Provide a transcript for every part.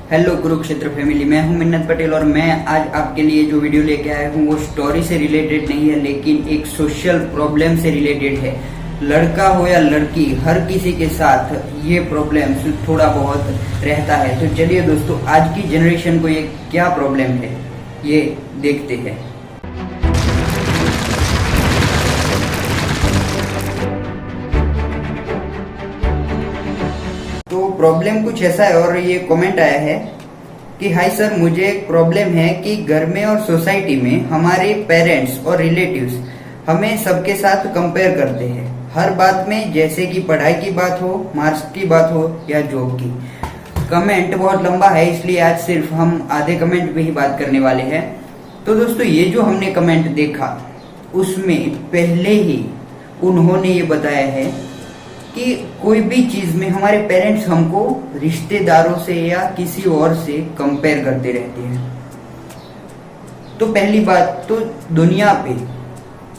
Hello Kurukshetra family, मैं हूं मिन्नत पटेल और मैं आज आपके लिए जो वीडियो लेके आया हूं वो स्टोरी से रिलेटेड नहीं है, लेकिन एक सोशल प्रॉब्लम से रिलेटेड है। लड़का हो या लड़की, हर किसी के साथ ये प्रॉब्लम थोड़ा बहुत रहता है। तो चलिए दोस्तों, आज की जनरेशन को ये क्या प्रॉब्लम है ये देखते हैं। तो प्रॉब्लम कुछ ऐसा है और ये कमेंट आया है कि हाय सर, मुझे एक प्रॉब्लम है कि घर में और सोसाइटी में हमारे पेरेंट्स और रिलेटिव्स हमें सबके साथ कंपेयर करते हैं हर बात में, जैसे कि पढ़ाई की बात हो, मार्क्स की बात हो या जॉब की। कमेंट बहुत लंबा है, इसलिए आज सिर्फ हम आधे कमेंट पे ही बात करने वाले हैं। तो दोस्तों, ये जो हमने कमेंट देखा उसमें पहले ही उन्होंने ये बताया है कि कोई भी चीज में हमारे पेरेंट्स हमको रिश्तेदारों से या किसी और से कंपेयर करते रहते हैं। तो पहली बात तो, दुनिया पे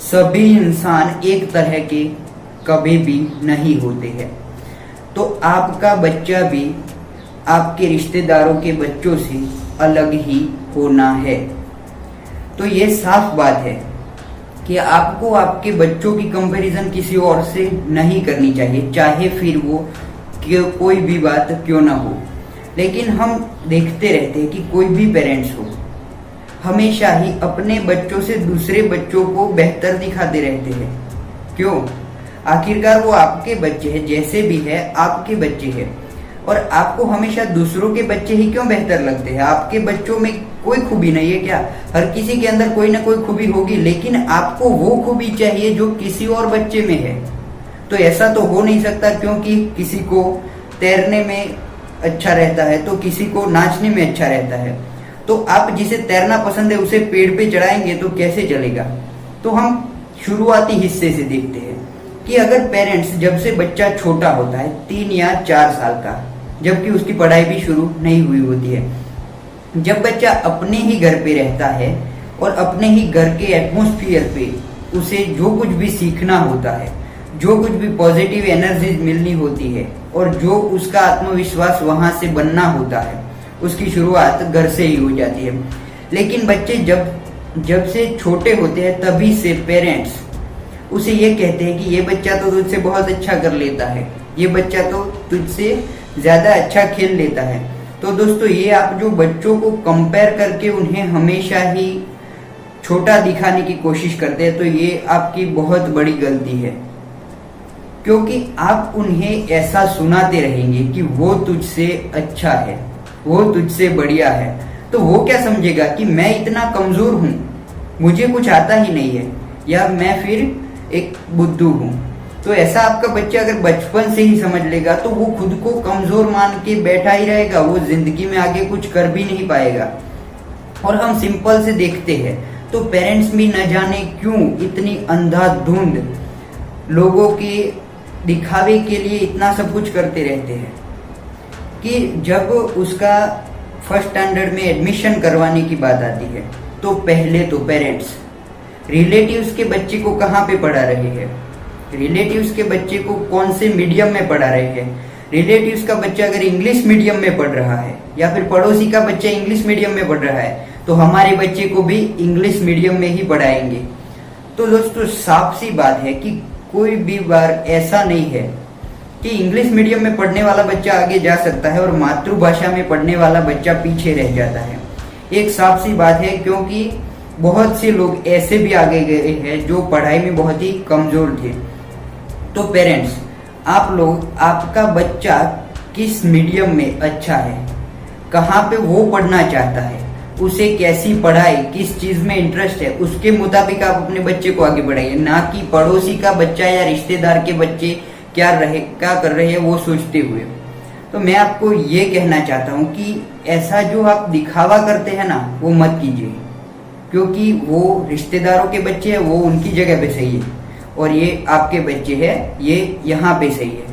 सभी इंसान एक तरह के कभी भी नहीं होते हैं। तो आपका बच्चा भी आपके रिश्तेदारों के बच्चों से अलग ही होना है। तो ये साफ बात है कि आपको आपके बच्चों की कंपैरिजन किसी और से नहीं करनी चाहिए, चाहे फिर वो कोई भी बात क्यों ना हो। लेकिन हम देखते रहते हैं कि कोई भी पेरेंट्स हो, हमेशा ही अपने बच्चों से दूसरे बच्चों को बेहतर दिखाते रहते हैं। क्यों? आखिरकार वो आपके बच्चे हैं, जैसे भी है आपके बच्चे हैं, और आपको हमेशा दूसरों के बच्चे ही क्यों बेहतर लगते हैं? आपके बच्चों में कोई खूबी नहीं है क्या? हर किसी के अंदर कोई ना कोई खूबी होगी, लेकिन आपको वो खूबी चाहिए जो किसी और बच्चे में है। तो ऐसा तो हो नहीं सकता, क्योंकि किसी को तैरने में अच्छा रहता है तो किसी को नाचने में अच्छा रहता है। तो आप जिसे तैरना पसंद है उसे पेड़ पे चढ़ाएंगे तो कैसे चलेगा? तो हम शुरुआती हिस्से से देखते हैं कि अगर पेरेंट्स, जब से बच्चा छोटा होता है 3 या 4 साल का, जबकि उसकी पढ़ाई भी शुरू नहीं हुई होती है, जब बच्चा अपने ही घर पे रहता है और अपने ही घर के एटमॉस्फेयर पे उसे जो कुछ भी सीखना होता है, जो कुछ भी पॉजिटिव एनर्जी मिलनी होती है और जो उसका आत्मविश्वास वहां से बनना होता है, उसकी शुरुआत घर से ही हो जाती है। लेकिन बच्चे जब से छोटे होते हैं तभी से पेरेंट्स उसे ये कहते हैं कि ये बच्चा तो तुझसे बहुत अच्छा कर लेता है, ये बच्चा तो तुझसे ज्यादा अच्छा खेल लेता है। तो दोस्तों, ये आप जो बच्चों को कंपेयर करके उन्हें हमेशा ही छोटा दिखाने की कोशिश करते हैं, तो ये आपकी बहुत बड़ी गलती है। क्योंकि आप उन्हें ऐसा सुनाते रहेंगे कि वो तुझसे अच्छा है, वो तुझसे बढ़िया है, तो वो क्या समझेगा कि मैं इतना कमजोर हूं, मुझे कुछ आता ही नहीं है, या मैं फिर एक बुद्धू हूं। तो ऐसा आपका बच्चा अगर बचपन से ही समझ लेगा तो वो खुद को कमजोर मान के बैठा ही रहेगा, वो जिंदगी में आगे कुछ कर भी नहीं पाएगा। और हम सिंपल से देखते हैं तो पेरेंट्स भी न जाने क्यों इतनी अंधाधुंध लोगों के दिखावे के लिए इतना सब कुछ करते रहते हैं कि जब उसका फर्स्ट स्टैंडर्ड में एडमिशन करवाने की बात आती है तो पहले तो पेरेंट्स रिलेटिव्स के बच्चे को कहाँ पे पढ़ा रहे हैं, रिलेटिव्स के बच्चे को कौन से मीडियम में पढ़ा रहे हैं। रिलेटिव्स का बच्चा अगर इंग्लिश मीडियम में पढ़ रहा है या फिर पड़ोसी का बच्चा इंग्लिश मीडियम में पढ़ रहा है तो हमारे बच्चे को भी इंग्लिश मीडियम में ही पढ़ाएंगे। तो दोस्तों, साफ सी बात है कि कोई भी बार ऐसा नहीं है कि इंग्लिश मीडियम में पढ़ने वाला बच्चा आगे जा सकता है और मातृभाषा में पढ़ने वाला बच्चा पीछे रह जाता है। एक साफ सी बात है, क्योंकि बहुत से लोग ऐसे भी आगे गए हैं जो पढ़ाई में बहुत ही कमजोर थे। तो पेरेंट्स, आप लोग, आपका बच्चा किस मीडियम में अच्छा है, कहाँ पे वो पढ़ना चाहता है, उसे कैसी पढ़ाई, किस चीज में इंटरेस्ट है, उसके मुताबिक आप अपने बच्चे को आगे बढ़ाइए, ना कि पड़ोसी का बच्चा या रिश्तेदार के बच्चे क्या कर रहे हैं वो सोचते हुए। तो मैं आपको ये कहना चाहता हूँ कि ऐसा जो आप दिखावा करते हैं ना, वो मत कीजिए, क्योंकि वो रिश्तेदारों के बच्चे हैं, वो उनकी जगह पे सही है, और ये आपके बच्चे हैं, ये यहाँ पे सही है।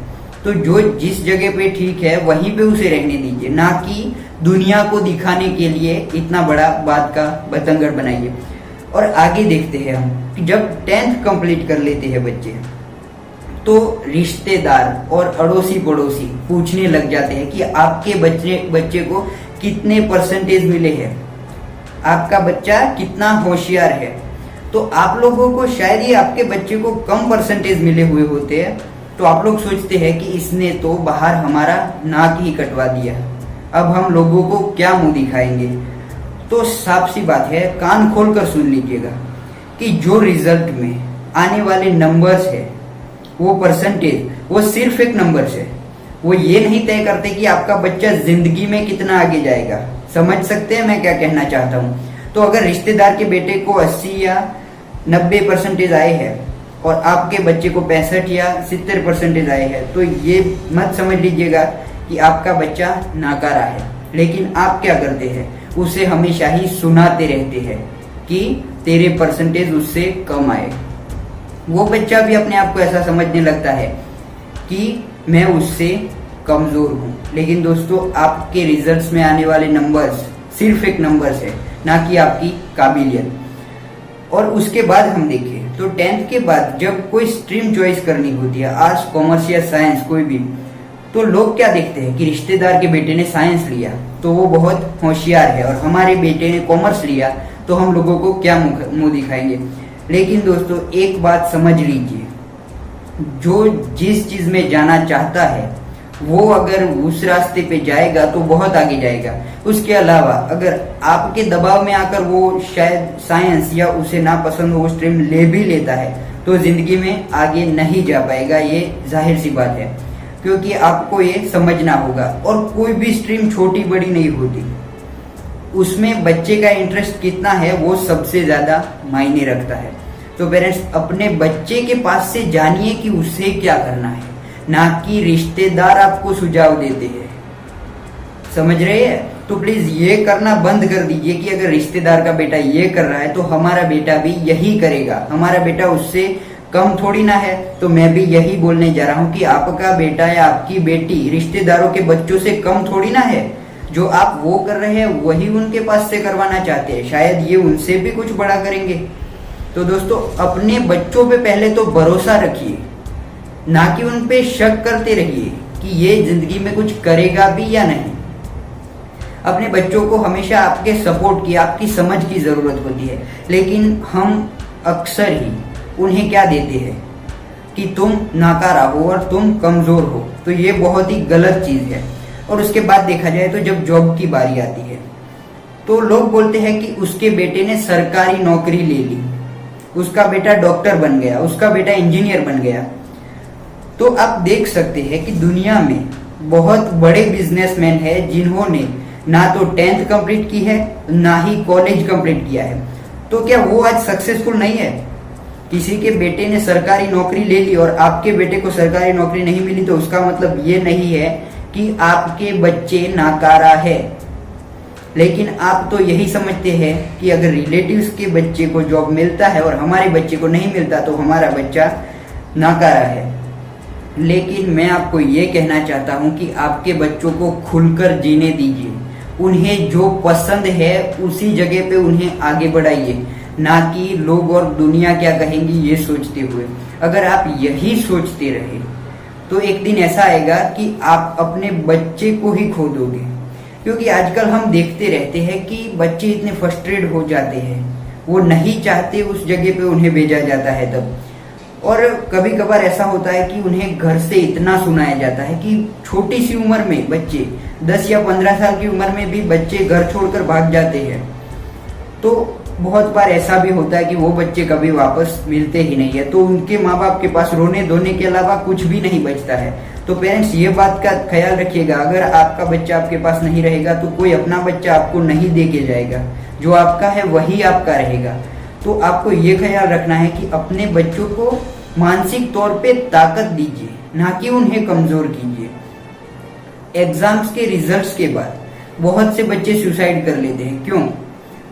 तो जो जिस जगह पे ठीक है वहीं पे उसे रहने दीजिए, ना कि दुनिया को दिखाने के लिए इतना बड़ा बात का बतंगड़ बनाइए। और आगे देखते हैं हम कि जब 10th कंप्लीट कर लेते हैं बच्चे, तो रिश्तेदार और अड़ोसी पड़ोसी पूछने लग जाते हैं कि आपके बच्चे को कितने परसेंटेज मिले हैं, आपका बच्चा कितना होशियार है। तो आप लोगों को शायद ये आपके बच्चे को कम परसेंटेज मिले हुए होते हैं, तो आप लोग सोचते हैं कि इसने तो बाहर हमारा नाक ही कटवा दिया, अब हम लोगों को क्या मुंह दिखाएंगे। तो साफ सी बात है, कान खोलकर सुन लीजिएगा कि जो रिजल्ट में आने वाले नंबर्स है, वो परसेंटेज, वो सिर्फ एक नंबर है। वो ये नहीं तय करते कि आपका बच्चा जिंदगी में कितना आगे जाएगा। समझ सकते हैं मैं क्या कहना चाहता हूँ। तो अगर रिश्तेदार के बेटे को 80 या 90 परसेंटेज आए हैं और आपके बच्चे को 65 या 70 परसेंटेज आए हैं, तो ये मत समझ लीजिएगा कि आपका बच्चा नाकारा है। लेकिन आप क्या करते हैं, उसे हमेशा ही सुनाते रहते हैं कि तेरे परसेंटेज उससे कम आए। वो बच्चा भी अपने आप को ऐसा समझने लगता है कि मैं उससे कमजोर हूँ। लेकिन दोस्तों, आपके रिजल्ट्स में आने वाले नंबर्स सिर्फ एक नंबर्स है, ना कि आपकी काबिलियत। और उसके बाद हम देखें तो 10th के बाद जब कोई स्ट्रीम चॉइस करनी होती है, आर्ट्स, कॉमर्स या साइंस कोई भी, तो लोग क्या देखते हैं कि रिश्तेदार के बेटे ने साइंस लिया तो वो बहुत होशियार है, और हमारे बेटे ने कॉमर्स लिया तो हम लोगों को क्या मुंह दिखाएंगे। लेकिन दोस्तों, एक बात समझ लीजिए, जो जिस चीज में जाना चाहता है वो अगर उस रास्ते पे जाएगा तो बहुत आगे जाएगा। उसके अलावा अगर आपके दबाव में आकर वो शायद साइंस या उसे ना पसंद हो वो स्ट्रीम ले भी लेता है, तो जिंदगी में आगे नहीं जा पाएगा। ये जाहिर सी बात है, क्योंकि आपको ये समझना होगा। और कोई भी स्ट्रीम छोटी बड़ी नहीं होती, उसमें बच्चे का इंटरेस्ट कितना है वो सबसे ज्यादा मायने रखता है। तो पेरेंट्स, अपने बच्चे के पास से जानिए कि उसे क्या करना है, ना कि रिश्तेदार आपको सुझाव देते हैं। समझ रहे हैं? तो प्लीज ये करना बंद कर दीजिए कि अगर रिश्तेदार का बेटा ये कर रहा है तो हमारा बेटा भी यही करेगा, हमारा बेटा उससे कम थोड़ी ना है। तो मैं भी यही बोलने जा रहा हूँ कि आपका बेटा या आपकी बेटी रिश्तेदारों के बच्चों से कम थोड़ी ना है। जो आप वो कर रहे हैं वही उनके पास से करवाना चाहते हैं, शायद ये उनसे भी कुछ बड़ा करेंगे। तो दोस्तों, अपने बच्चों पे पहले तो भरोसा रखिए, ना कि उन पे शक करते रहिए कि ये जिंदगी में कुछ करेगा भी या नहीं। अपने बच्चों को हमेशा आपके सपोर्ट की, आपकी समझ की जरूरत होती है, लेकिन हम अक्सर ही उन्हें क्या देते हैं कि तुम नाकारा हो और तुम कमजोर हो। तो ये बहुत ही गलत चीज है। और उसके बाद देखा जाए तो जब जॉब की बारी आती है तो लोग बोलते हैं कि उसके बेटे ने सरकारी नौकरी ले ली, उसका बेटा डॉक्टर बन गया, उसका बेटा इंजीनियर बन गया। तो आप देख सकते हैं कि दुनिया में बहुत बड़े बिजनेसमैन हैं जिन्होंने ना तो 10th कंप्लीट की है, ना ही कॉलेज कंप्लीट किया है। तो क्या वो आज सक्सेसफुल नहीं है? किसी के बेटे ने सरकारी नौकरी ले ली और आपके बेटे को सरकारी नौकरी नहीं मिली, तो उसका मतलब ये नहीं है कि आपके बच्चे नाकारा है। लेकिन आप तो यही समझते हैं कि अगर रिलेटिव्स के बच्चे को जॉब मिलता है और हमारे बच्चे को नहीं मिलता तो हमारा बच्चा नाकारा है। लेकिन मैं आपको ये कहना चाहता हूं कि आपके बच्चों को खुलकर जीने दीजिए, उन्हें जो पसंद है उसी जगह पे उन्हें आगे बढ़ाइए, ना कि लोग और दुनिया क्या कहेंगी ये सोचते हुए। अगर आप यही सोचते रहे तो एक दिन ऐसा आएगा कि आप अपने बच्चे को ही खो दोगे। क्योंकि आजकल हम देखते रहते हैं कि बच्चे इतने फ्रस्ट्रेट हो जाते हैं, वो नहीं चाहते उस जगह पे उन्हें भेजा जाता है तब। और कभी कभार ऐसा होता है कि उन्हें घर से इतना सुनाया जाता है कि छोटी सी उम्र में बच्चे 10 या 15 साल की उम्र में भी बच्चे घर छोड़कर भाग जाते हैं। तो बहुत बार ऐसा भी होता है कि वो बच्चे कभी वापस मिलते ही नहीं है, तो उनके माँ बाप के पास रोने धोने के अलावा कुछ भी नहीं बचता है। तो पेरेंट्स, ये बात का ख्याल रखिएगा, अगर आपका बच्चा आपके पास नहीं रहेगा तो कोई अपना बच्चा आपको नहीं दे के जाएगा, जो आपका है वही आपका रहेगा। तो आपको ये ख्याल रखना है कि अपने बच्चों को मानसिक तौर पे ताकत दीजिए, ना कि उन्हें कमजोर कीजिए। एग्जाम्स के रिजल्ट्स के बाद बहुत से बच्चे सुसाइड कर लेते हैं। क्यों?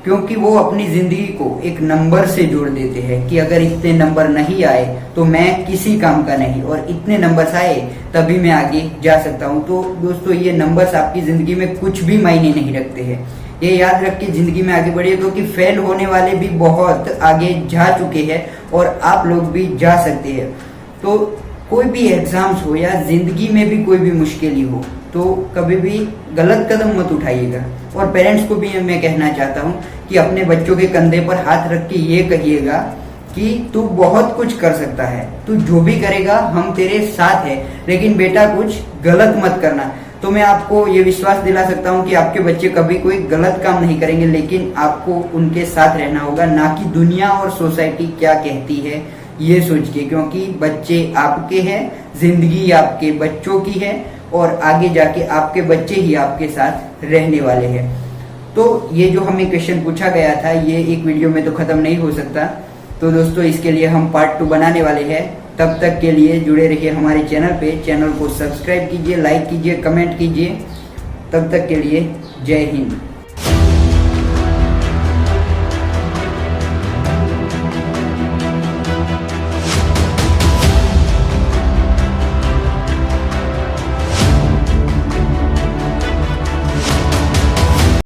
क्योंकि वो अपनी जिंदगी को एक नंबर से जोड़ देते हैं कि अगर इतने नंबर नहीं आए तो मैं किसी काम का नहीं, और इतने नंबर्स आए तभी मैं आगे जा सकता हूँ। तो दोस्तों, ये नंबर्स आपकी जिंदगी में कुछ भी मायने नहीं रखते हैं। ये याद रख के जिंदगी में आगे बढ़िए, क्योंकि फेल होने वाले भी बहुत आगे जा चुके हैं और आप लोग भी जा सकते हैं। तो कोई भी एग्जाम्स हो या जिंदगी में भी कोई भी मुश्किल हो तो कभी भी गलत कदम मत उठाइएगा। और पेरेंट्स को भी मैं कहना चाहता हूँ कि अपने बच्चों के कंधे पर हाथ रख के ये कहिएगा कि तू बहुत कुछ कर सकता है, तू जो भी करेगा हम तेरे साथ है, लेकिन बेटा कुछ गलत मत करना। तो मैं आपको ये विश्वास दिला सकता हूँ कि आपके बच्चे कभी कोई गलत काम नहीं करेंगे, लेकिन आपको उनके साथ रहना होगा, ना कि दुनिया और सोसाइटी क्या कहती है ये सोच के, क्योंकि बच्चे आपके हैं, जिंदगी आपके बच्चों की है और आगे जाके आपके बच्चे ही आपके साथ रहने वाले हैं। तो ये जो हमें क्वेश्चन पूछा गया था ये एक वीडियो में तो खत्म नहीं हो सकता, तो दोस्तों इसके लिए हम पार्ट 2 बनाने वाले हैं। तब तक के लिए जुड़े रहिए हमारे चैनल पे, चैनल को सब्सक्राइब कीजिए, लाइक कीजिए, कमेंट कीजिए। तब तक के लिए जय हिंद।